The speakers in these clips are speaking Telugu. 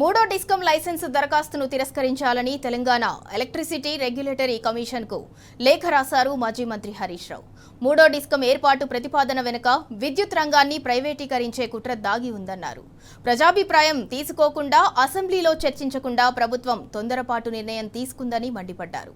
మూడో డిస్కమ్ లైసెన్స్ దరఖాస్తును తిరస్కరించాలని తెలంగాణ ఎలక్ట్రిసిటీ రెగ్యులేటరీ కమిషన్కు లేఖ రాశారు మాజీ మంత్రి హరీష్ రావు. మూడో డిస్కమ్ ఏర్పాటు ప్రతిపాదన వెనుక విద్యుత్ రంగాన్ని ప్రైవేటీకరించే కుట్ర దాగి ఉందన్నారు. ప్రజాభిప్రాయం తీసుకోకుండా అసెంబ్లీలో చర్చించకుండా ప్రభుత్వం తొందరపాటు నిర్ణయం తీసుకుందని మండిపడ్డారు.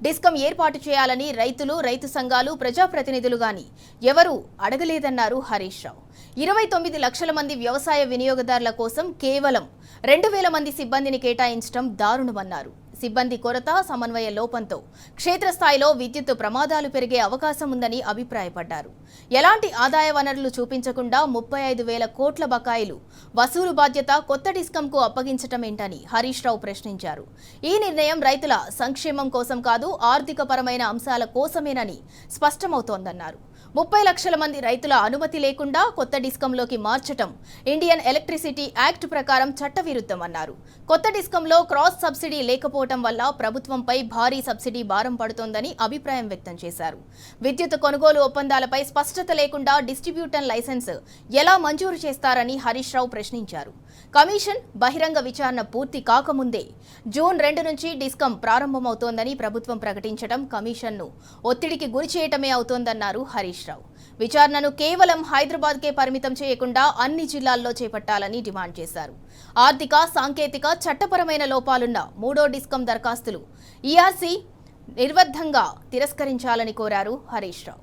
డిస్కమ్ ఏర్పాటు చేయాలని రైతులు, రైతు సంఘాలు, ప్రజాప్రతినిధులు గాని ఎవరూ అడగలేదన్నారు హరీష్ రావు. 29 లక్షల మంది వ్యవసాయ వినియోగదారుల కోసం కేవలం 2,000 మంది సిబ్బందిని కేటాయించడం దారుణమన్నారు. సిబ్బంది కొరత, సమన్వయ లోపంతో క్షేత్రస్థాయిలో విద్యుత్ ప్రమాదాలు పెరిగే అవకాశం ఉందని అభిప్రాయపడ్డారు. ఎలాంటి ఆదాయ వనరులు చూపించకుండా 35,000 కోట్ల బకాయిలు వసూలు బాధ్యత కొత్త డిస్కంకు అప్పగించటమేంటని హరీష్ రావు ప్రశ్నించారు. ఈ నిర్ణయం రైతుల సంక్షేమం కోసం కాదు, ఆర్థిక పరమైన అంశాల కోసమేనని స్పష్టమవుతోందన్నారు. 30 లక్షల మంది రైతుల అనుమతి లేకుండా కొత్త డిస్కంలోకి మార్చటం ఇండియన్ ఎలక్ట్రిసిటీ యాక్ట్ ప్రకారం చట్టవిరుద్ధమన్నారు. కొత్త డిస్కంలో క్రాస్ సబ్సిడీ లేకపోవటం వల్ల ప్రభుత్వంపై భారీ సబ్సిడీ భారం పడుతోందని అభిప్రాయం వ్యక్తం చేశారు. విద్యుత్ కొనుగోలు ఒప్పందాలపై స్పష్టత లేకుండా డిస్ట్రిబ్యూటర్ లైసెన్స్ ఎలా మంజూరు చేస్తారని హరీష్ రావు ప్రశ్నించారు. కమిషన్ బహిరంగ విచారణ పూర్తి కాకముందే జూన్ 2 నుంచి డిస్కం ప్రారంభమవుతోందని ప్రభుత్వం ప్రకటించడం కమిషన్ను ఒత్తిడికి గురిచేయటమే అవుతోందన్నారు హరీష్ రావు. విచారణను కేవలం హైదరాబాద్కే పరిమితం చేయకుండా అన్ని జిల్లాల్లో చేపట్టాలని డిమాండ్ చేశారు. ఆర్థిక, సాంకేతిక, చట్టపరమైన లోపాలున్న మూడో డిస్కం దరఖాస్తులు ఈఆర్సీ నిర్బంధంగా తిరస్కరించాలని కోరారు హరీష్ రావు.